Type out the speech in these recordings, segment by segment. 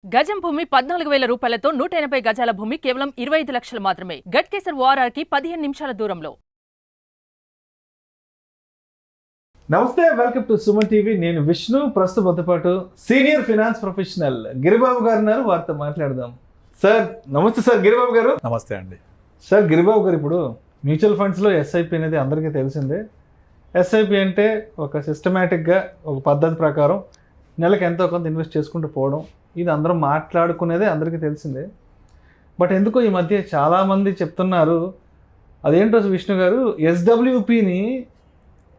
గజం భూమి 14,000 రూపాయలతో 180 గజాల భూమి కేవలం 25 లక్షలు మాత్రమే. గట్కేసర్ ఓఆర్ఆర్కి 15 నిమిషాల దూరంలో. నమస్తే, వెల్కమ్ టు సుమన్ టీవీ. నేను విష్ణు. ప్రస్తుతం పాటు సీనియర్ ఫైనాన్స్ ప్రొఫెషనల్ గిరిబాబు గారు ఉన్నారు. వారితో మాట్లాడదాం. సార్ నమస్తే. సార్ గిరిబాబు గారు నమస్తే అండి. సార్ గిరిబాబు గారు, ఇప్పుడు మ్యూచువల్ ఫండ్స్లో ఎస్ఐపి అనేది అందరికీ తెలిసిందే. ఎస్ఐపి అంటే ఒక సిస్టమేటిక్గా ఒక పద్ధతి ప్రకారం నెలకు ఎంతో కొంత ఇన్వెస్ట్ చేసుకుంటూ పోవడం, ఇది అందరం మాట్లాడుకునేదే అందరికీ తెలిసిందే. బట్ ఎందుకో ఈ మధ్య చాలామంది చెప్తున్నారు, అదేంటో విష్ణు గారు, ఎస్డబ్ల్యూపిని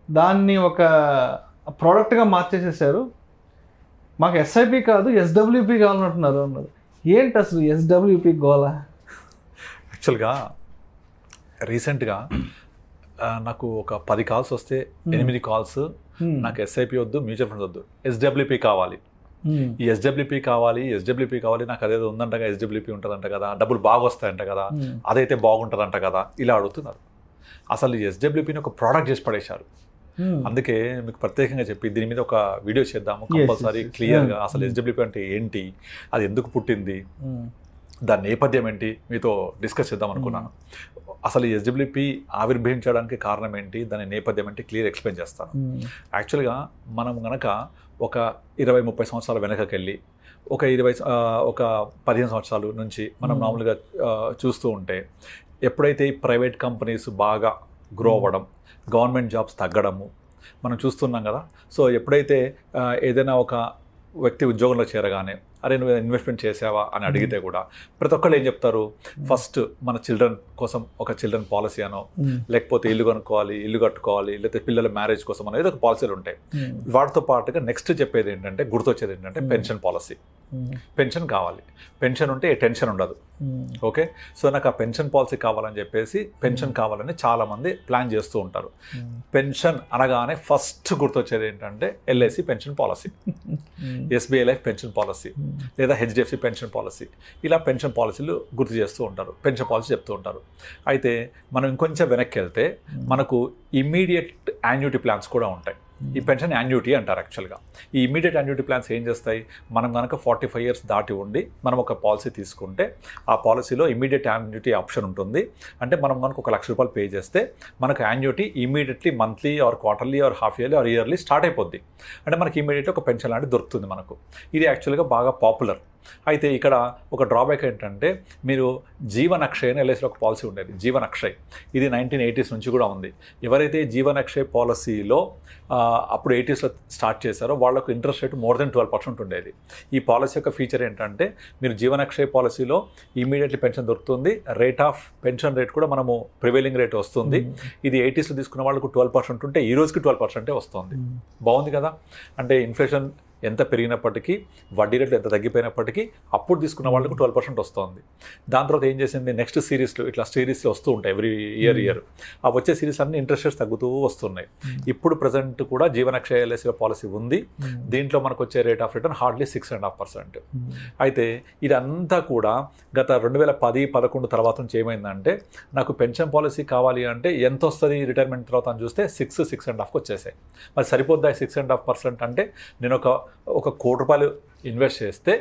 దాన్ని ఒక ప్రోడక్ట్గా మార్చేసేసారు. మాకు ఎస్ఐపి కాదు ఎస్డబ్ల్యూపి కావాలంటున్నారు అన్నారు. ఏంటి అసలు ఎస్డబ్ల్యూపి గోలా? యాక్చువల్గా రీసెంట్గా నాకు ఒక 10 కాల్స్ వస్తే 8 కాల్స్ నాకు ఎస్ఐపి వద్దు, మ్యూచువల్ ఫండ్స్ వద్దు, ఎస్డబ్ల్యూపి కావాలి. ఈ ఎస్డబ్ల్యూపీ కావాలి, నాకు అదేదో ఉందంట, ఎస్డబ్ల్యూపీ ఉంటుందంట కదా, డబ్బులు బాగా వస్తాయంట కదా, అదైతే బాగుంటుందంట కదా, ఇలా అడుగుతున్నారు. అసలు ఈ ఎస్డబ్ల్యూపీని ఒక ప్రోడక్ట్ చేసి పడేశారు. అందుకే మీకు ప్రత్యేకంగా చెప్పి దీని మీద ఒక వీడియో చేద్దాము కంపల్సరీ క్లియర్గా. అసలు ఎస్డబ్ల్యూపీ అంటే ఏంటి, అది ఎందుకు పుట్టింది, దాని నేపథ్యం ఏంటి, మీతో డిస్కస్ చేద్దాం అనుకున్నాను. అసలు ఈ ఎస్డబ్ల్యూపీ ఆవిర్భవించడానికి కారణం ఏంటి, దాని నేపథ్యం ఏంటి క్లియర్ ఎక్స్ప్లెయిన్ చేస్తాను. యాక్చువల్గా మనం కనుక ఒక 20-30 సంవత్సరాల వెనకకి వెళ్ళి ఒక 15 సంవత్సరాల నుంచి మనం మామూలుగా చూస్తూ ఉంటే, ఎప్పుడైతే ఈ ప్రైవేట్ కంపెనీస్ బాగా గ్రో అవ్వడం, గవర్నమెంట్ జాబ్స్ తగ్గడము మనం చూస్తున్నాం కదా. సో ఎప్పుడైతే ఏదైనా ఒక వ్యక్తి ఉద్యోగంలో చేరగానే, అరే నువ్వు ఇన్వెస్ట్మెంట్ చేసావా అని అడిగితే కూడా ప్రతి ఒక్కళ్ళు ఏం చెప్తారు, ఫస్ట్ మన చిల్డ్రన్ కోసం ఒక చిల్డ్రన్ పాలసీ అనో, లేకపోతే ఇల్లు కొనుక్కోవాలి, ఇల్లు కట్టుకోవాలి, లేకపోతే పిల్లల మ్యారేజ్ కోసం అనో ఏదో ఒక పాలసీలు ఉంటాయి. వాటితో పాటుగా నెక్స్ట్ చెప్పేది ఏంటంటే, గుర్తొచ్చేది ఏంటంటే పెన్షన్ పాలసీ. పెన్షన్ కావాలి, పెన్షన్ ఉంటే టెన్షన్ ఉండదు. ఓకే, సో నాకు ఆ పెన్షన్ పాలసీ కావాలని చెప్పేసి పెన్షన్ కావాలని చాలామంది ప్లాన్ చేస్తూ ఉంటారు. పెన్షన్ అనగానే ఫస్ట్ గుర్తొచ్చేది ఏంటంటే LIC pension policy, SBI life pension policy, లేదా హెచ్డిఎఫ్సి పెన్షన్ పాలసీ, ఇలా పెన్షన్ పాలసీలు గుర్తు చేస్తూ ఉంటారు, పెన్షన్ పాలసీ చెప్తూ ఉంటారు. అయితే మనం ఇంకొంచెం వెనక్కి వెళ్తే మనకు ఇమ్మీడియట్ యాన్యుటీ ప్లాన్స్ కూడా ఉంటాయి. ఈ పెన్షన్ యాన్యుటీ అంటారు. యాక్చువల్గా ఈ ఇమీడియట్ యాన్యుటీ ప్లాన్స్ ఏం చేస్తాయి, మనం కనుక 45 years దాటి ఉండి మనం ఒక పాలసీ తీసుకుంటే, ఆ పాలసీలో ఇమీడియట్ యాన్యుటీ ఆప్షన్ ఉంటుంది. అంటే మనం కనుక 1 లక్ష రూపాయలు పే చేస్తే మనకు annuity immediately monthly or quarterly or half yearly or yearly start అయిపోద్ది. అంటే మనకి ఇమీడియట్లీ ఒక పెన్షన్ లాంటి దొరుకుతుంది మనకు. ఇది యాక్చువల్గా బాగా పాపులర్. అయితే ఇక్కడ ఒక డ్రాబ్యాక్ ఏంటంటే, మీరు జీవన్ అక్షయ్ అని ఎల్ఐసిలో ఒక పాలసీ ఉండేది, జీవన్ అక్షయ్. ఇది 1980s నుంచి కూడా ఉంది. ఎవరైతే జీవన్ అక్షయ్ పాలసీలో అప్పుడు 80sలో స్టార్ట్ చేశారో వాళ్ళకు ఇంట్రెస్ట్ రేట్ మోర్ దెన్ 12% ఉండేది. ఈ పాలసీ యొక్క ఫీచర్ ఏంటంటే, మీరు జీవన్ అక్షయ్ పాలసీలో ఇమీడియట్లీ పెన్షన్ దొరుకుతుంది, రేట్ ఆఫ్ పెన్షన్ రేట్ కూడా మనము ప్రివైలింగ్ రేట్ వస్తుంది. ఇది 80sలో తీసుకున్న వాళ్ళకు 12% ఉంటే ఈ రోజుకి 12% వస్తుంది. బాగుంది కదా. అంటే ఇన్ఫ్లేషన్ ఎంత పెరిగినప్పటికీ, వడ్డీ రేట్లు ఎంత తగ్గిపోయినప్పటికీ అప్పుడు తీసుకున్న వాళ్ళకు 12% వస్తుంది. దాని తర్వాత ఏం చేసింది, నెక్స్ట్ సిరీస్లో ఇట్లా సిరీస్లో వస్తూ ఉంటాయి ఎవ్రీ ఇయర్. ఆ వచ్చే సిరీస్ అన్ని ఇంట్రెస్ట్ రేట్స్ తగ్గుతూ వస్తున్నాయి. ఇప్పుడు ప్రజెంట్ కూడా జీవనక్షయ ఎల్ఐసి పాలసీ ఉంది. దీంట్లో మనకు వచ్చే రేట్ ఆఫ్ రిటర్న్ హార్డ్లీ 6.5%. అయితే ఇదంతా కూడా గత 2010-11 తర్వాత నుంచి ఏమైందంటే, నాకు పెన్షన్ పాలసీ కావాలి అంటే ఎంత వస్తుంది రిటైర్మెంట్ తర్వాత అని చూస్తే 6.5కి వచ్చేసాయి. మరి సరిపోద్దా 6.5% అంటే, నేను ఒక 1 కోటి రూపాయలు ఇన్వెస్ట్ చేస్తే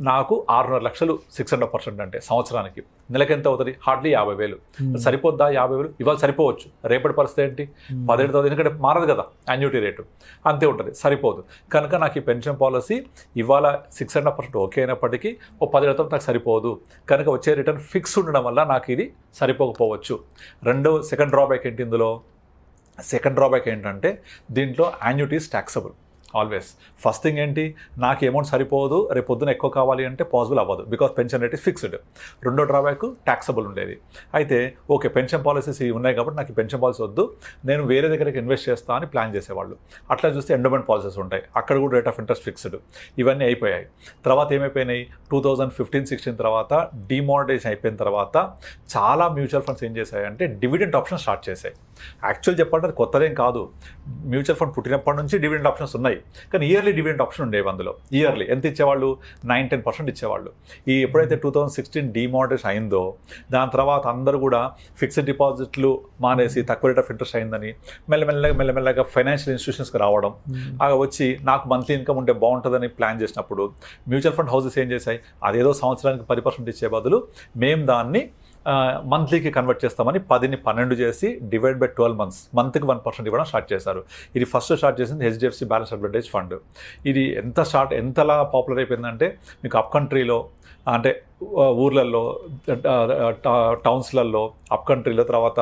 నాకు 6.5 లక్షలు 6.5% అంటే సంవత్సరానికి నెలకి ఎంత అవుతుంది, హార్డ్లీ 50,000. సరిపోద్దా 50,000? ఇవాళ సరిపోవచ్చు, రేపటి పరిస్థితి ఏంటి 17,000, ఎందుకంటే మారదు కదా యాన్యుటీ రేటు, అంతే ఉంటుంది, సరిపోదు. కనుక నాకు ఈ పెన్షన్ పాలసీ ఇవాళ 6.5% ఓకే అయినప్పటికీ ఓ 10,000 నాకు సరిపోదు. కనుక వచ్చే రిటర్న్ ఫిక్స్ ఉండడం వల్ల నాకు ఇది సరిపోకపోవచ్చు. సెకండ్ డ్రాబ్యాక్ ఏంటి ఇందులో, సెకండ్ డ్రాబ్యాక్ ఏంటంటే, దీంట్లో యాన్యుటీస్ ట్యాక్సబుల్ ఆల్వేస్. ఫస్ట్ థింగ్ ఏంటి, నాకు అమౌంట్ సరిపోదు, రేపు పొద్దున ఎక్కువ కావాలి అంటే పాసిబుల్ అవ్వదు, because pension rate is fixed. రెండో డ్రాబ్యాక్ ట్యాక్సబుల్ ఉండేది. అయితే ఓకే, పెన్షన్ పాలసీస్ ఉన్నాయి కాబట్టి నాకు పెన్షన్ పాలసీ వద్దు, నేను వేరే దగ్గరికి ఇన్వెస్ట్ చేస్తా అని ప్లాన్ చేసేవాళ్ళు. అట్లా చూస్తే ఎండోమెంట్ పాలసీస్ ఉంటాయి, అక్కడ కూడా రేట్ ఆఫ్ ఇంట్రెస్ట్ ఫిక్స్డ్. ఇవన్నీ అయిపోయాయి. తర్వాత ఏమైపోయినాయి, 2015-16 తర్వాత డిమానిటైజేషన్ అయిపోయిన తర్వాత చాలా మ్యూచువల్ ఫండ్స్ ఏం చేశాయంటే డివిడెంట్ ఆప్షన్ స్టార్ట్ చేశాయి. యాక్చువల్ చెప్పాలంటే అది కొత్తదేం కాదు, మ్యూచువల్ ఫండ్ పుట్టినప్పటి నుంచి డివిడెంట్ ఆప్షన్స్ ఉన్నాయి. కానీ ఇయర్లీ డివిడెండ్ ఆప్షన్ ఉండేవి అందులో. ఇయర్లీ ఎంత ఇచ్చేవాళ్ళు? 9-10% ఇచ్చేవాళ్ళు. ఈ ఎప్పుడైతే 2016 డిమానిటైజేషన్ అయిందో దాని తర్వాత అందరూ కూడా ఫిక్స్డ్ డిపాజిట్లు మానేసి తక్కువ రేట్ ఆఫ్ ఇంట్రెస్ట్ అయిందని మెల్లమెల్లగా ఫైనాన్షియల్ ఇన్స్టిట్యూషన్స్కి రావడం, వచ్చి నాకు మంత్లీ ఇన్కమ్ ఉంటే బాగుంటుందని ప్లాన్ చేసినప్పుడు మ్యూచువల్ ఫండ్ హౌసెస్ ఏం చేశాయి, అదేదో సంవత్సరానికి 10% ఇచ్చే బదులు మేము దాన్ని మంత్లీకి కన్వర్ట్ చేస్తామని 10ని 12 చేసి డివైడ్ బై 12 months మంత్కి 1% ఇవ్వడం స్టార్ట్ చేశారు. ఇది ఫస్ట్ స్టార్ట్ చేసింది హెచ్డిఎఫ్సి బ్యాలెన్స్ అడ్వాంటేజ్ ఫండ్. ఇది ఎంతలా పాపులర్ అయిపోయిందంటే మీకు అప్ కంట్రీలో అంటే ఊర్లలో టౌన్స్లలో అప్ కంట్రీలో తర్వాత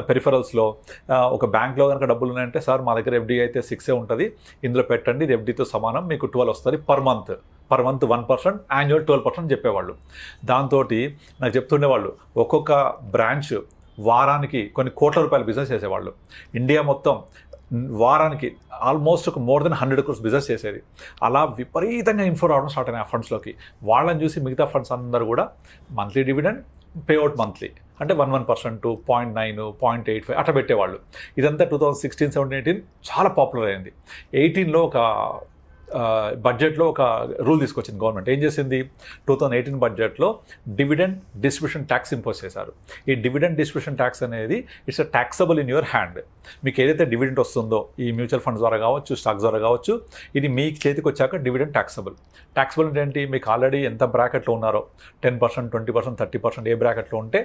పెరిఫరల్స్లో ఒక బ్యాంక్లో కనుక డబ్బులు ఉన్నాయంటే సార్ మా దగ్గర ఎఫ్డీ అయితే 6 ఉంటుంది, ఇందులో పెట్టండి, ఇది ఎఫ్డీతో సమానం, మీకు 12 వస్తుంది పర్ మంత్ 1%, యాన్యువల్ 12% చెప్పేవాళ్ళు. దాంతో నాకు చెప్తుండేవాళ్ళు ఒక్కొక్క బ్రాంచ్ వారానికి కొన్ని కోట్ల రూపాయల బిజినెస్ చేసేవాళ్ళు. ఇండియా మొత్తం వారానికి ఆల్మోస్ట్ ఒక మోర్ దెన్ 100 crores బిజినెస్ చేసేది. అలా విపరీతంగా ఇన్ఫ్లో రావడం స్టార్ట్ అయినాయి ఆ ఫండ్స్లోకి. వాళ్ళని చూసి మిగతా ఫండ్స్ అందరూ కూడా మంత్లీ డివిడెండ్ పేఅవుట్ మంత్లీ అంటే 1%, 0.9, 0.85 అట్లా పెట్టేవాళ్ళు. ఇదంతా 2016, 17, 18 చాలా పాపులర్ అయింది. 18లో ఒక బడ్జెట్లో ఒక రూల్ తీసుకొచ్చింది గవర్నమెంట్. ఏం చేసింది, 2018 బడ్జెట్లో డివిడెండ్ డిస్ట్రిబ్యూషన్ ట్యాక్స్ ఇంపోజ్ చేశారు. ఈ డివిడెండ్ డిస్ట్రిబ్యూషన్ ట్యాక్స్ అనేది it's a taxable in your hand. మీకు ఏదైతే డివిడెండ్ వస్తుందో ఈ మ్యూచువల్ ఫండ్స్ ద్వారా కావచ్చు, స్టాక్స్ ద్వారా కావచ్చు, ఇది మీ చేతికి వచ్చాక డివిడెండ్ ట్యాక్సబుల్ అంటే ఏంటి, మీకు ఆల్రెడీ ఎంత బ్రాకెట్లో ఉన్నారో 10%, 20%, 30% ఏ బ్రాకెట్లో ఉంటే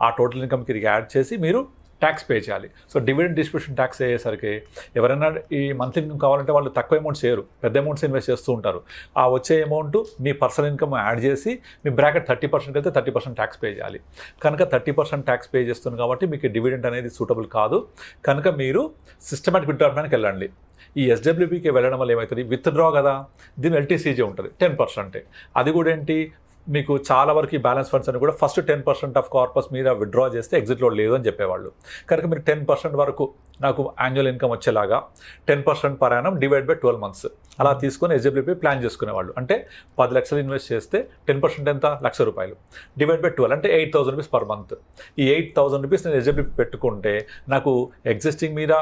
ఆ టోటల్ ఇన్కమ్కి ఇది యాడ్ చేసి మీరు ట్యాక్స్ పే చేయాలి. సో డివిడెండ్ డిస్ట్రిబ్యూషన్ ట్యాక్స్ అయ్యేసరికి ఎవరైనా ఈ మంత్లీ ఇన్కమ్ కావాలంటే వాళ్ళు తక్కువ అమౌంట్స్ చేయరు, పెద్ద అమౌంట్స్ ఇన్వెస్ట్ చేస్తూ ఉంటారు. ఆ వచ్చే అమౌంట్ మీ పర్సనల్ ఇన్కమ్ యాడ్ చేసి మీ బ్రాకెట్ 30% అయితే 30% ట్యాక్స్ పే చేయాలి. కనుక 30% ట్యాక్స్ పే చేస్తుంది కాబట్టి మీకు డివిడెండ్ అనేది సూటబుల్ కాదు. కనుక మీరు సిస్టమాటిక్ విత్డ్రాకి వెళ్ళండి. ఈ ఎస్డబ్ల్యూపీకి వెళ్ళడం వల్ల ఏమవుతుంది, విత్డ్రా కదా, దీని ఎల్టీసీజే ఉంటుంది 10%. అది కూడా ఏంటి, మీకు చాలా వరకు ఈ బ్యాలెన్స్ ఫండ్స్ అని కూడా ఫస్ట్ 10% ఆఫ్ కార్పస్ మీద విత్డ్రా చేస్తే ఎగ్జిట్లో లేదు అని చెప్పేవాళ్ళు. కనుక మీరు 10% వరకు నాకు యాన్యువల్ ఇన్కమ్ వచ్చేలాగా 10% per annum divide by 12 months అలా తీసుకొని ఎస్డబ్ల్యూపీ ప్లాన్ చేసుకునేవాళ్ళు. అంటే 10 లక్షలు ఇన్వెస్ట్ చేస్తే 10% ఎంత, ₹1,00,000 డివైడ్ బై 12 అంటే ₹8,000 పర్ మంత్. ఈ ₹8,000 నేను ఎస్డబ్ల్యూపీ పెట్టుకుంటే నాకు ఎగ్జిస్టింగ్ మీద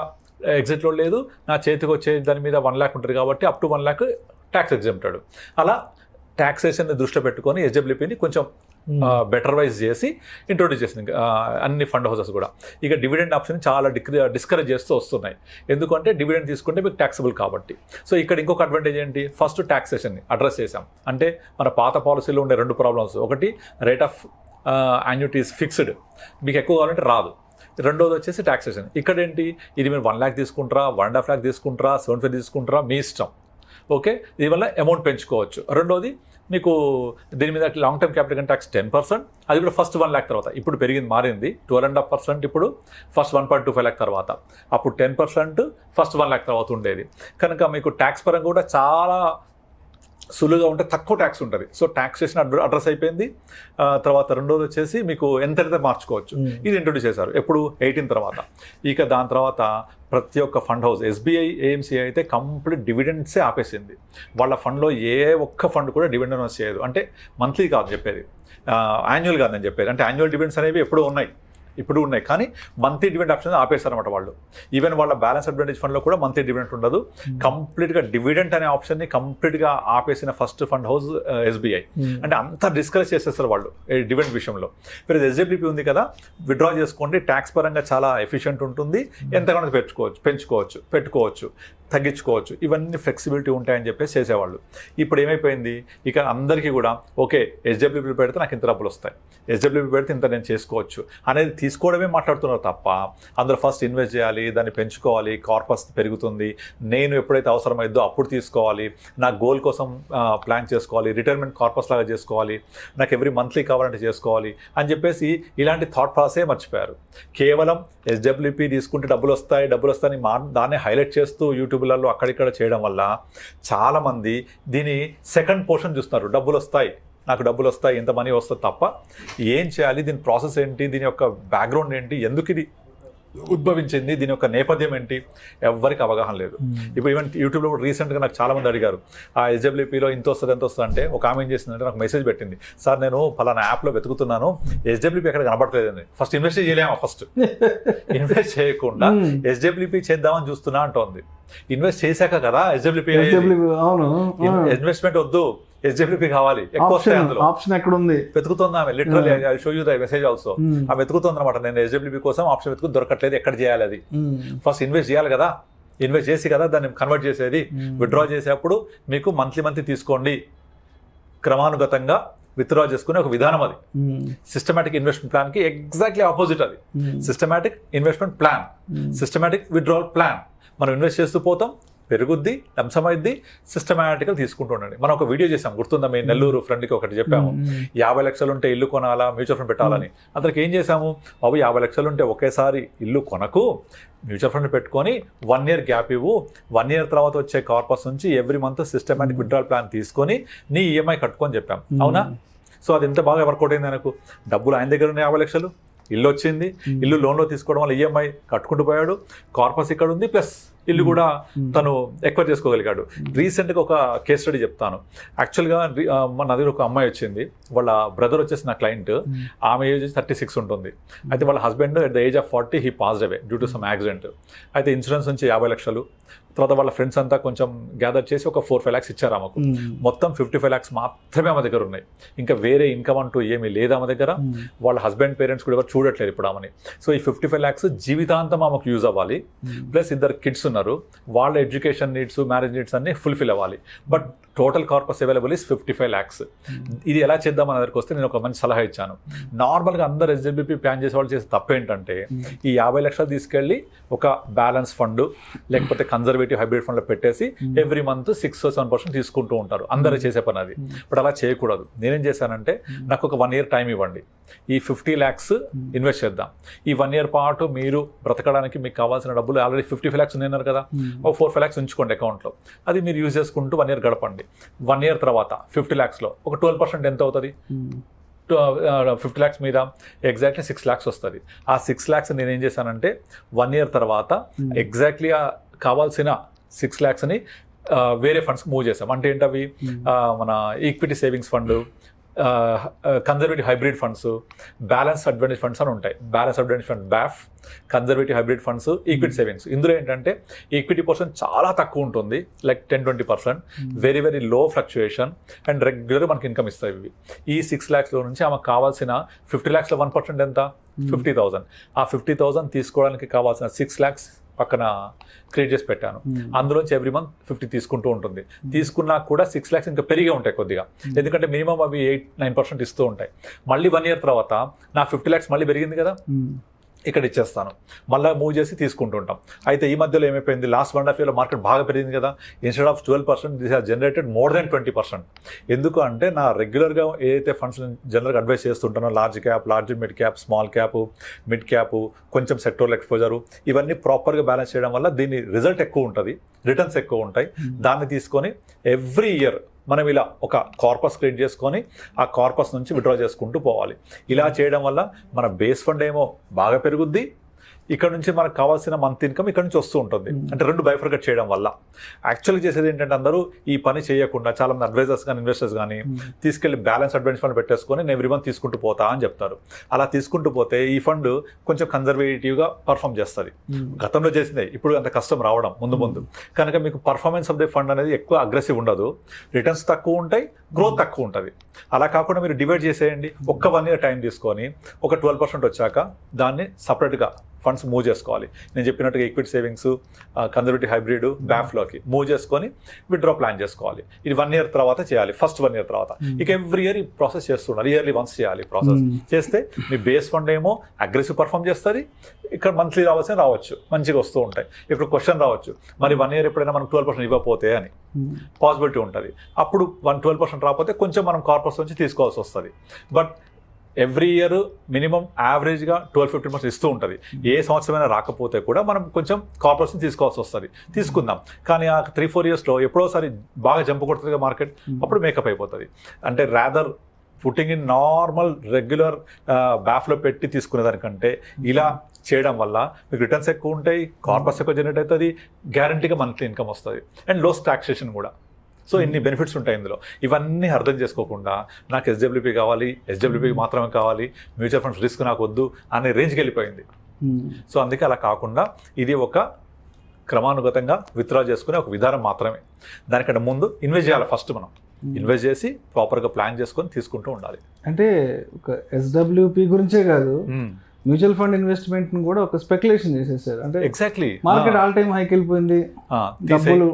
ఎగ్జిట్లో లేదు, నా చేతికి వచ్చే దాని మీద 1 lakh ఉంటుంది కాబట్టి up to 1 lakh tax exempted. అలా ట్యాక్సేషన్ని దృష్టిలో పెట్టుకొని ఎస్డబ్ల్యూపీని కొంచెం బెటర్ వైజ్ చేసి ఇంట్రొడ్యూస్ చేసింది అన్ని ఫండ్ హౌసెస్ కూడా. ఇక డివిడెండ్ ఆప్షన్ చాలా డిస్కరేజ్ చేస్తూ వస్తున్నాయి. ఎందుకంటే డివిడెండ్ తీసుకుంటే మీకు ట్యాక్సబుల్ కాబట్టి. సో ఇక్కడ ఇంకొక అడ్వాంటేజ్ ఏంటి, ఫస్ట్ ట్యాక్సేషన్ని అడ్రస్ చేసాం. అంటే మన పాత పాలసీలో ఉండే 2 ప్రాబ్లమ్స్, ఒకటి రేట్ ఆఫ్ యాన్యుటీస్ ఫిక్స్డ్, మీకు ఎక్కువ కావాలంటే రాదు. రెండోది వచ్చేసి ట్యాక్సేషన్. ఇక్కడ ఏంటి, ఇది మీరు 1 lakh తీసుకుంటారా, 1.5 lakh తీసుకుంటారా, 75 తీసుకుంటారా, మీ ఇష్టం. ఓకే, దీనివల్ల అమౌంట్ పెంచుకోవచ్చు. రెండోది మీకు దీని మీద long term capital gain tax 10%, అది కూడా ఫస్ట్ 1 lakh తర్వాత. ఇప్పుడు మారింది 12.5%, ఇప్పుడు ఫస్ట్ 1.25 lakh తర్వాత. అప్పుడు 10% ఫస్ట్ 1 lakh తర్వాత ఉండేది. కనుక మీకు ట్యాక్స్ పరంగా కూడా చాలా సులువుగా ఉంటే తక్కువ ట్యాక్స్ ఉంటుంది. సో ట్యాక్సేషన్ అడ్రస్ అయిపోయింది. తర్వాత రెండోది వచ్చేసి మీకు ఎంతైతే మార్చుకోవచ్చు, ఇది ఇంట్రొడ్యూస్ చేశారు ఎప్పుడు 18 తర్వాత. ఇక దాని తర్వాత ప్రతి ఒక్క ఫండ్ హౌస్, ఎస్బీఐ, ఏఎంసీ అయితే కంప్లీట్ డివిడెండ్సే ఆపేసింది. వాళ్ళ ఫండ్లో ఏ ఒక్క ఫండ్ కూడా డివిడెండ్ అనౌన్స్ చేయదు. అంటే మంత్లీ కాదు చెప్పేది, యాన్యువల్ కాదని చెప్పేది. అంటే యాన్యువల్ డివిడెండ్స్ అనేవి ఇప్పుడు ఉన్నాయి కానీ మంత్లీ డివిడెండ్ ఆప్షన్ ఆపేస్తారన్నమాట వాళ్ళు. ఈవెన్ వాళ్ళ బ్యాలెన్స్ అడ్వాంటేజ్ ఫండ్లో కూడా మంత్లీ డివిడెంట్ ఉండదు. కంప్లీట్గా డివిడెంట్ అనే ఆప్షన్ని కంప్లీట్గా ఆపేసిన ఫస్ట్ ఫండ్ హౌస్ ఎస్బీఐ. అంటే అంతా డిస్కరేజ్ చేసేస్తారు వాళ్ళు డివిడెంట్ విషయంలో. మీరు ఎస్డబ్ల్యూపీ ఉంది కదా, విత్డ్రా చేసుకోండి, ట్యాక్స్ పరంగా చాలా ఎఫిషియెంట్ ఉంటుంది, ఎంతగానో పెంచుకోవచ్చు, పెట్టుకోవచ్చు, తగ్గించుకోవచ్చు, ఇవన్నీ ఫ్లెక్సిబిలిటీ ఉంటాయని చెప్పేసి చేసేవాళ్ళు. ఇప్పుడు ఏమైపోయింది, ఇక అందరికీ కూడా ఓకే ఎస్డబ్ల్యూపీ పెడితే నాకు ఇంత డబ్బులు వస్తాయి, ఎస్డబ్ల్యూపీ పెడితే ఇంత నేను చేసుకోవచ్చు అనేది తీసుకోవడమే మాట్లాడుతున్నారు తప్ప అందరూ ఫస్ట్ ఇన్వెస్ట్ చేయాలి, దాన్ని పెంచుకోవాలి, కార్పస్ పెరుగుతుంది, నేను ఎప్పుడైతే అవసరమైద్దో అప్పుడు తీసుకోవాలి, నా గోల్ కోసం ప్లాన్ చేసుకోవాలి, రిటైర్మెంట్ కార్పస్ లాగా చేసుకోవాలి, నాకు ఎవ్రీ మంత్లీ కావాలంటే చేసుకోవాలి అని చెప్పేసి ఇలాంటి థాట్ ప్రాసెసే మర్చిపోయారు. కేవలం ఎస్డబ్ల్యూపీ తీసుకుంటే డబ్బులు వస్తాయి దాన్ని హైలైట్ చేస్తూ యూట్యూబ్లలో అక్కడిక్కడ చేయడం వల్ల చాలామంది దీని సెకండ్ పోర్షన్ చూస్తున్నారు. నాకు డబ్బులు వస్తాయి, ఇంత మనీ వస్తుంది తప్ప ఏం చేయాలి, దీని ప్రాసెస్ ఏంటి, దీని యొక్క బ్యాక్గ్రౌండ్ ఏంటి, ఎందుకు ఇది ఉద్భవించింది, దీని యొక్క నేపథ్యం ఏంటి, ఎవరికి అవగాహన లేదు. ఇప్పుడు ఈవెన్ యూట్యూబ్లో కూడా రీసెంట్గా నాకు చాలా మంది అడిగారు, ఆ SWPలో ఎంత వస్తుంది అంటే ఒక ఆమె ఏం చేసిందంటే నాకు మెసేజ్ పెట్టింది, సార్ నేను పలానా యాప్లో వెతుకుతున్నాను, SWP ఎక్కడ కనబడట్లేదండి. ఫస్ట్ ఇన్వెస్ట్ చేయలేమా, ఫస్ట్ ఇన్వెస్ట్ చేయకుండా SWP చేద్దామని చూస్తున్నా అంటోంది. ఇన్వెస్ట్ చేశాక కదా SWP, ఇన్వెస్ట్మెంట్ వద్దు, SWP కావాలి, ఎక్కువ వస్తాయి అందులో. ఆప్షన్ ఎక్కడ ఉంది వెతుకుతుంది ఆమె, literally I show you the message also. ఆమె వెతుకుతుంది అనమాట, నేను SWP కోసం ఆప్షన్ వెతుకు దొరకట్లేదు, ఎక్కడ చేయాలి అది. ఫస్ట్ ఇన్వెస్ట్ చేయాలి కదా, ఇన్వెస్ట్ చేసి కదా దాన్ని కన్వర్ట్ చేసేది. విత్డ్రా చేసేప్పుడు మీకు మంత్లీ తీసుకోండి, క్రమానుగతంగా విత్డ్రా చేసుకునే ఒక విధానం అది. సిస్టమాటిక్ ఇన్వెస్ట్మెంట్ ప్లాన్ కి ఎగ్జాక్ట్లీ ఆపోజిట్ అది. Systematic investment plan, systematic withdrawal plan. మనం ఇన్వెస్ట్ చేస్తూ పోతాం, పెరుగుద్ది, అంశమైద్ది, సిస్టమాటిక్గా తీసుకుంటూ ఉండండి. మనం ఒక వీడియో చేసాం, గుర్తుందా, మీ నెల్లూరు ఫ్రెండ్కి ఒకటి చెప్పాము, 50 లక్షలు ఉంటే ఇల్లు కొనాలా, మ్యూచువల్ ఫండ్ పెట్టాలని. అతనికి ఏం చేసాము, బాబు 50 లక్షలు ఉంటే ఒకేసారి ఇల్లు కొనకు, మ్యూచువల్ ఫండ్ పెట్టుకొని 1 year గ్యాప్ ఇవ్వు, 1 year తర్వాత వచ్చే కార్పస్ నుంచి every month systematic withdrawal plan తీసుకొని నీ EMI కట్టుకొని చెప్పాం. అవునా? సో అది ఎంత బాగా వర్కౌట్ అయింది ఆయనకు. డబ్బులు ఆయన దగ్గర ఉన్నాయి 50 లక్షలు, ఇల్లు వచ్చింది, ఇల్లు లోన్లో తీసుకోవడం వల్ల EMI కట్టుకుంటూ పోయాడు, కార్పస్ ఇక్కడ ఉంది, ప్లస్ ఇల్లు కూడా తను ఎక్వైర్ చేసుకోగలిగాడు. రీసెంట్గా ఒక కేస్ స్టడీ చెప్తాను. యాక్చువల్గా మన దగ్గర ఒక అమ్మాయి వచ్చింది, వాళ్ళ బ్రదర్ వచ్చేసి నా క్లయింట్, ఆమె ఏజ్ 36 ఉంటుంది. అయితే వాళ్ళ husband at the age of 40 he passed away due to some accident. అయితే ఇన్సూరెన్స్ నుంచి 50 లక్షలు, తర్వాత వాళ్ళ ఫ్రెండ్స్ అంతా కొంచెం గ్యాదర్ చేసి ఒక 4-5 lakhs ఇచ్చారు ఆమెకు. మొత్తం 55 lakhs మాత్రమే ఆమె దగ్గర ఉన్నాయి. ఇంకా వేరే ఇన్కమ్ అంటూ ఏమీ లేదు ఆమె దగ్గర. వాళ్ళ హస్బెండ్ పేరెంట్స్ కూడా ఎవరు చూడట్లేదు ఇప్పుడు ఆమెని. సో ఈ 55 lakhs జీవితాంతం ఆమెకు యూజ్ అవ్వాలి. ప్లస్ 2 kids ఉన్నారు, వాళ్ళ ఎడ్యుకేషన్ నీడ్స్, మ్యారేజ్ నీడ్స్ అన్ని ఫుల్ఫిల్ అవ్వాలి. But total corpus available is 55 lakhs. ఇది ఎలా చేద్దామని దగ్గరికి వస్తే నేను ఒక మంచి సలహా ఇచ్చాను. నార్మల్గా అందరు SWP ప్లాన్ చేసే వాళ్ళు చేసే తప్పేంటంటే, ఈ 50 లక్షలు తీసుకెళ్ళి ఒక బ్యాలెన్స్ ఫండ్ లేకపోతే కన్జర్వేటివ్ హైబ్రిడ్ ఫండ్లో పెట్టేసి ఎవ్రీ మంత్ 6-7% తీసుకుంటూ ఉంటారు. అందరూ చేసే పని అది. బట్ అలా చేయకూడదు. నేనేం చేశానంటే, నాకు ఒక 1 year టైం ఇవ్వండి, ఈ 50 lakhs ఇన్వెస్ట్ చేద్దాం. ఈ 1 year పాటు మీరు బ్రతకడానికి మీకు కావాల్సిన డబ్బులు ఆల్రెడీ 55 lakhs ఉన్నారు కదా, ఒక 4-5 lakhs ఉంచుకోండి అకౌంట్లో. అది మీరు యూజ్ చేసుకుంటూ 1 year గడపండి. 1 year తర్వాత 50 lakhsలో ఒక 12% ఎంత అవుతుంది? 50 lakhs మీద ఎగ్జాక్ట్లీ 6 lakhs వస్తుంది. ఆ 6 lakhs నేను ఏం చేశానంటే 1 year తర్వాత ఎగ్జాక్ట్లీ కావాల్సిన 6 lakhsని వేరే ఫండ్స్ మూవ్ చేసాం. అంటే ఏంటవి? మన equity savings fund, conservative hybrid funds, balance advantage funds అని ఉంటాయి. Balance advantage fund BAF, conservative hybrid funds, equity savings. ఇందులో ఏంటంటే ఈక్విటీ పర్సెంట్ చాలా తక్కువ ఉంటుంది, like 10-20%, very very low fluctuation and regular మనకి ఇన్కమ్ ఇస్తాయి ఇవి. ఈ 6 lakhsలో నుంచి ఆమెకు కావాల్సిన 50 lakhsలో 1% ఎంత? 50,000. ఆ 50,000 తీసుకోవడానికి కావాల్సిన 6 lakhs పక్కన క్రియేట్ చేసి పెట్టాను. అందులోంచి ఎవ్రీ మంత్ 50 తీసుకుంటూ ఉంటుంది. తీసుకున్నా కూడా 6 lakhs ఇంకా పెరిగే ఉంటాయి కొద్దిగా, ఎందుకంటే మినిమం అవి 8-9% ఇస్తూ ఉంటాయి. మళ్ళీ 1 year తర్వాత నా 50 lakhs మళ్ళీ పెరిగింది కదా, ఇక్కడ ఇచ్చేస్తాను, మళ్ళీ మూవ్ చేసి తీసుకుంటుంటాం. అయితే ఈ మధ్యలో ఏమైపోయింది, లాస్ట్ 1.5 yearలో మార్కెట్ బాగా పెరిగింది కదా, instead of 12% this has generated more than 20%. ఎందుకు అంటే నా రెగ్యులర్గా ఏదైతే ఫండ్స్ జనరల్గా అడ్వైస్ చేస్తుంటానో, large cap, large mid cap, small cap, mid cap, కొంచెం సెక్టోరల్ ఎక్స్పోజరు, ఇవన్నీ ప్రాపర్గా బ్యాలెన్స్ చేయడం వల్ల దీని రిజల్ట్ ఎక్కువ ఉంటుంది, రిటర్న్స్ ఎక్కువ ఉంటాయి. దాన్ని తీసుకొని ఎవ్రీ ఇయర్ మనం ఇలా ఒక కార్పస్ క్రియేట్ చేసుకొని ఆ కార్పస్ నుంచి విత్డ్రా చేసుకుంటూ పోవాలి. ఇలా చేయడం వల్ల మన బేస్ ఫండ్ ఏమో బాగా పెరుగుద్ది, ఇక్కడ నుంచి మనకు కావాల్సిన మంత్ ఇన్కమ్ ఇక్కడ నుంచి వస్తూ ఉంటుంది. అంటే 2 బైఫర్కేట్ చేయడం వల్ల. యాక్చువల్గా చేసేది ఏంటంటే, అందరూ ఈ పని చేయకుండా చాలామంది అడ్వైజర్స్ కానీ ఇన్వెస్టర్స్ కానీ తీసుకెళ్లి బ్యాలెన్స్ అడ్వాంటేజ్ ఫండ్ పెట్టేసుకొని నేను ఎవ్రీ మంత్ తీసుకుంటూ పోతా అని చెప్తారు. అలా తీసుకుంటూ పోతే ఈ ఫండ్ కొంచెం కన్జర్వేటివ్గా పర్ఫామ్ చేస్తుంది. గతంలో చేసిందే, ఇప్పుడు అంత కష్టం రావడం ముందు కనుక మీకు పర్ఫార్మెన్స్ ఆఫ్ ది ఫండ్ అనేది ఎక్కువ అగ్రెసివ్ ఉండదు, రిటర్న్స్ తక్కువ ఉంటాయి, గ్రోత్ తక్కువ ఉంటుంది. అలా కాకుండా మీరు డివైడ్ చేసేయండి. ఒక్క 1 year టైం తీసుకొని ఒక 12% వచ్చాక దాన్ని సపరేట్గా ఫండ్స్ మూవ్ చేసుకోవాలి. నేను చెప్పినట్టుగా ఈక్విటీ సేవింగ్స్, కన్జర్వేటివ్ హైబ్రిడ్, BAFలోకి మూవ్ చేసుకొని విత్డ్రా ప్లాన్ చేసుకోవాలి. ఇది 1 year తర్వాత చేయాలి, ఫస్ట్ 1 year తర్వాత. ఇక ఎవ్రీ ఇయర్ ఈ ప్రాసెస్ చేస్తున్నారు, ఇయర్లీ వన్స్ చేయాలి. ప్రాసెస్ చేస్తే మీ బేస్ ఫండ్ ఏమో అగ్రెసివ్ పర్ఫామ్ చేస్తుంది, ఇక్కడ మంత్లీ రావచ్చు, మంచిగా వస్తూ ఉంటాయి. ఇప్పుడు క్వశ్చన్ రావచ్చు, మరి 1 year ఎప్పుడైనా మనం 12% ఇవ్వకపోతే అని పాసిబిలిటీ ఉంటుంది. అప్పుడు 12% రాకపోతే కొంచెం మనం కార్పస్ నుంచి తీసుకోవాల్సి వస్తుంది. బట్ ఎవ్రీ ఇయర్ మినిమం యావరేజ్గా 12-15% ఇస్తూ ఉంటుంది. ఏ సంవత్సరమైనా రాకపోతే కూడా మనం కొంచెం కార్పొరేషన్ తీసుకోవాల్సి వస్తుంది, తీసుకుందాం. కానీ ఆ 3-4 yearsలో ఎప్పుడోసారి బాగా జంప్ కొడుతుంది మార్కెట్, అప్పుడు మేకప్ అయిపోతుంది. అంటే rather putting in normal regular బ్యాఫ్లో పెట్టి తీసుకునే దానికంటే ఇలా చేయడం వల్ల మీకు రిటర్న్స్ ఎక్కువ ఉంటాయి, కార్పస్ ఎక్కువ జనరేట్ అవుతుంది, గ్యారంటీగా మంత్లీ ఇన్కమ్ వస్తుంది అండ్ లోస్ టాక్సేషన్ కూడా. సో ఇన్ని బెనిఫిట్స్ ఉంటాయి ఇందులో. ఇవన్నీ అర్థం చేసుకోకుండా నాకు ఎస్డబ్ల్యూపీ కావాలి, ఎస్డబ్ల్యూపీ మాత్రమే కావాలి, మ్యూచువల్ ఫండ్స్ రిస్క్ నాకు వద్దు అనే రేంజ్కి వెళ్ళిపోయింది. సో అందుకే అలా కాకుండా ఇది ఒక క్రమానుగతంగా విత్డ్రా చేసుకునే ఒక విధానం మాత్రమే. దానికంటే ముందు ఇన్వెస్ట్ చేయాలి. ఫస్ట్ మనం ఇన్వెస్ట్ చేసి ప్రాపర్గా ప్లాన్ చేసుకొని తీసుకుంటూ ఉండాలి. అంటే ఒక ఎస్డబ్ల్యూపీ గురించే కాదు, మ్యూచువల్ ఫండ్ ఇన్వెస్ట్మెంట్ ని కూడా ఒక స్పెక్యులేషన్ చేసేసారు. అంటే ఎగ్జాక్ట్లీ మార్కెట్ ఆల్ టైమ్ హైకి వెళ్ళిపోయింది, డబ్బులు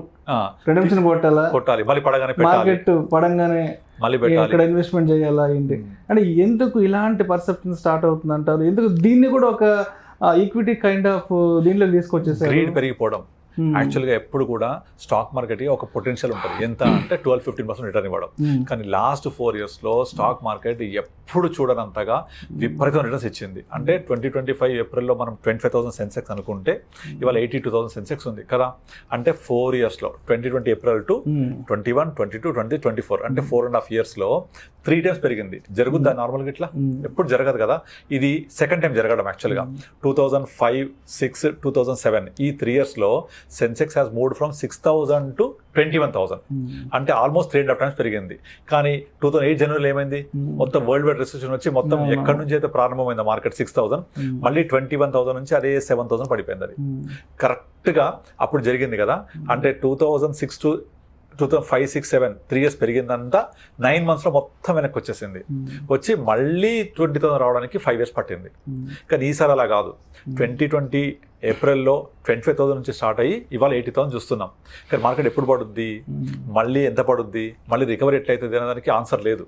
రిడెంప్షన్ కొట్టాలి, మళ్ళీ పడగానే మార్కెట్ పడంగానే మళ్ళీ పెట్టాలి, ఇక్కడ ఇన్వెస్ట్మెంట్ చేయాలా ఏంటి అంటే ఎందుకు ఇలాంటి పర్సెప్షన్ స్టార్ట్ అవుతుంది అంటారు? ఎందుకు దీన్ని కూడా ఒక ఈక్విటీ కైండ్ ఆఫ్ దీంట్లో తీసుకొచ్చేసారు? గ్రీడ్ పెరిగిపోవడం. యాక్చువల్గా ఎప్పుడు కూడా స్టాక్ మార్కెట్కి ఒక పొటెన్షియల్ ఉంటుంది, ఎంత అంటే 12-15% రిటర్న్ ఇవ్వడం. కానీ లాస్ట్ 4 yearsలో స్టాక్ మార్కెట్ ఎప్పుడు చూడనంతగా విపరీతం రిటర్న్స్ ఇచ్చింది. అంటే 2025 ఏప్రిల్లో మనం 25,000 సెన్సెక్స్ అనుకుంటే ఇవాళ 82,000 సెన్సెక్స్ ఉంది కదా. అంటే 4 yearsలో 2020 ఏప్రిల్ టు 21, 22, 20, 24 అంటే 4.5 yearsలో 3 times పెరిగింది. జరుగుద్దా నార్మల్గా ఇట్లా? ఎప్పుడు జరగదు కదా. ఇది సెకండ్ టైం జరగడం. యాక్చువల్గా 2005, 6, 2007 ఈ 3 yearsలో Sensex has moved from 6,000 to 21,000 అంటే ఆల్మోస్ట్ 3.5 times పెరిగింది. కానీ 2008 జనవరిలో ఏమైంది? మొత్తం వరల్డ్ వైడ్ రిసెషన్ వచ్చి మొత్తం ఎక్కడి నుంచి అయితే ప్రారంభమైంది మార్కెట్ 6,000 మళ్ళీ 21,000 నుంచి అదే 7,000 పడిపోయింది. అది కరెక్ట్గా అప్పుడు జరిగింది కదా. అంటే 2006 to 2005, 6, 7 3 years పెరిగిందంతా 9 monthsలో మొత్తం వెనక్కి వచ్చేసింది. వచ్చి మళ్ళీ 20,000 రావడానికి 5 years పట్టింది. కానీ ఈసారి అలా కాదు. 2020 ఏప్రిల్లో 25,000 నుంచి స్టార్ట్ అయ్యి ఇవాళ 80,000 చూస్తున్నాం. కానీ మార్కెట్ ఎప్పుడు పడుద్ది, మళ్ళీ ఎంత పడుద్ది, మళ్ళీ రికవరీ ఎట్లయితుంది అనేదానికి ఆన్సర్ లేదు.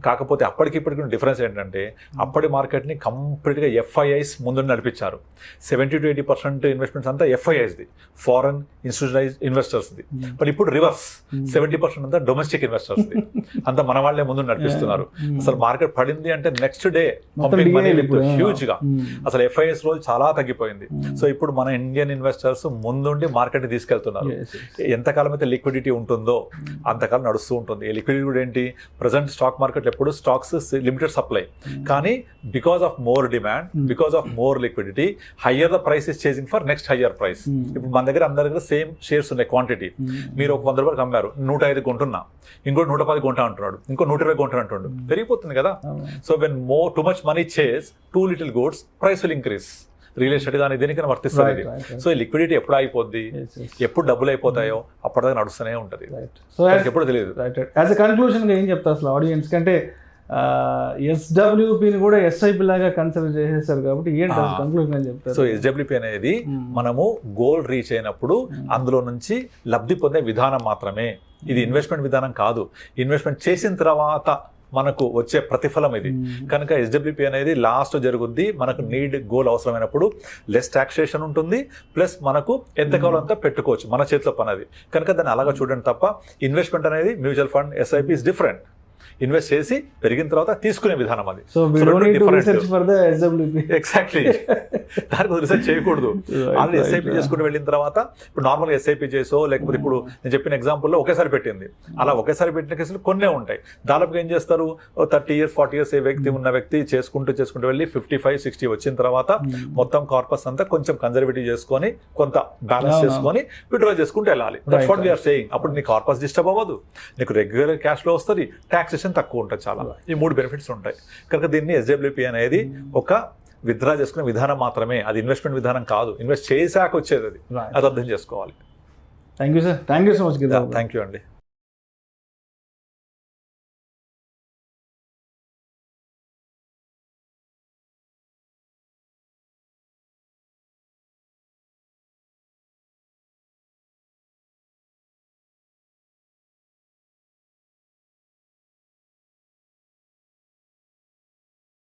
కాకపోతే అప్పటికి ఇప్పటికి డిఫరెన్స్ ఏంటంటే అప్పటి మార్కెట్ని కంప్లీట్గా ఎఫ్ఐఐస్ ముందు నడిపించారు. 70-80% ఇన్వెస్ట్మెంట్స్ అంతా ఎఫ్ఐఐస్ది, ఫారెన్ ఇన్స్టిట్యూషనలైజ్డ్ ఇన్వెస్టర్స్ది. బట్ ఇప్పుడు రివర్స్, 70% అంతా డొమెస్టిక్ ఇన్వెస్టర్స్ది. అంతా మన వాళ్ళే ముందు నడిపిస్తున్నారు. అసలు మార్కెట్ పడింది అంటే నెక్స్ట్ డే పంపింగ్ మనీ హ్యూజ్గా. అసలు ఎఫ్ఐఐస్ రోల్ చాలా తగ్గిపోయింది. సో ఇప్పుడు మన ఇండియన్ ఇన్వెస్టర్స్ ముందుండి మార్కెట్ తీసుకెళ్తున్నారు. ఎంతకాలం అయితే లిక్విడిటీ ఉంటుందో అంతకాలం నడుస్తూ ఉంటుంది. ఈ లిక్విడిటీ కూడా ఏంటి, ప్రజెంట్ స్టాక్ మార్కెట్ ఎప్పుడు స్టాక్స్ లిమిటెడ్ సప్లై, కానీ because of more demand, because of more liquidity, higher the price is chasing for next higher price. ఇప్పుడు మన దగ్గర అందరి దగ్గర సేమ్ షేర్స్ ఉన్నాయి క్వాంటిటీ. మీరు ఒక 100 రూపాయలు అమ్మారు, 105 కొంటున్నా, ఇంకోటి 110 కొంటా అంటున్నాడు, ఇంకో 120 కొంటా అంటున్నాడు, పెరిగిపోతుంది కదా. So when more too much money chase too little goods, price will increase. Real estate కానీ దేనికైనా వర్తిస్తుంది. సో ఈ లిక్విడిటీ ఎప్పుడు అయిపోద్ది, ఎప్పుడు డబ్బులు అయిపోతాయో అప్పటిదాకా నడుస్తూనే ఉంటుంది. సో ఎప్పుడు తెలియదు. యాజ్ ఎ కన్క్లూజన్ ఏం చెప్తా అసలు ఆడియన్స్ కంటే, ఎస్డబ్ల్యూపీని కూడా ఎస్ఐపి లాగా కన్సిడర్ చేసేసారు కాబట్టి ఏంటి కన్క్లూజన్ అని చెప్తారు? సో ఎస్డబ్ల్యూపీ అనేది మనము గోల్ రీచ్ అయినప్పుడు అందులో నుంచి లబ్ధి పొందే విధానం మాత్రమే. ఇది ఇన్వెస్ట్మెంట్ విధానం కాదు. ఇన్వెస్ట్మెంట్ చేసిన తర్వాత మనకు వచ్చే ప్రతిఫలం ఇది. కనుక ఎస్డబ్ల్యూపీ అనేది లాస్ట్ జరుగుద్ది. మనకు నీడ్ గోల్ అవసరమైనప్పుడు లెస్ టాక్సేషన్ ఉంటుంది, ప్లస్ మనకు ఎంత కావాలో అంతా పెట్టుకోవచ్చు, మన చేతిలో పని అది. కనుక దాన్ని అలాగా చూడండి తప్ప ఇన్వెస్ట్మెంట్ అనేది mutual fund, SIP is different. Invest చేసి పెరిగిన తర్వాత తీసుకునే విధానం అది. ఎగ్జాక్ట్లీ, దానికి రీసెర్చ్ చేయకూడదు. ఆల్రెడీ ఎస్ఐపి చేసుకుని వెళ్ళిన తర్వాత ఇప్పుడు నార్మల్గా ఎస్ఐపి చేసో లేకపోతే ఇప్పుడు నేను చెప్పిన ఎగ్జాంపుల్లో ఒకేసారి పెట్టింది, అలా ఒకేసారి పెట్టిన కేసులు కొన్నే ఉంటాయి. దాదాపు ఏం చేస్తారు, 30 years 40 years ఏ వ్యక్తి ఉన్న వ్యక్తి చేసుకుంటూ వెళ్ళి 55-60 వచ్చిన తర్వాత మొత్తం కార్పస్ అంతా కొంచెం కన్జర్వేటివ్ చేసుకొని కొంత బ్యాలెన్స్ చేసుకొని విత్డ్రా చేసుకుంటూ వెళ్ళాలి. That's what we are saying. అప్పుడు నీ కార్పస్ డిస్టర్బ్ అవ్వదు, నీకు రెగ్యులర్ క్యాష్ ఫ్లో వస్తుంది, టాక్సేషన్ తక్కువ ఉంటుంది. చాలా ఈ 3 బెనిఫిట్స్ ఉంటాయి. కనుక దీన్ని ఎస్డబ్ల్యూపీ అనేది ఒక విత్డ్రా చేసుకునే విధానం మాత్రమే, అది ఇన్వెస్ట్మెంట్ విధానం కాదు. ఇన్వెస్ట్ చేశాక వచ్చేది అది, అది అర్థం చేసుకోవాలి. Thank you sir, thank you so much. Thank you అండి.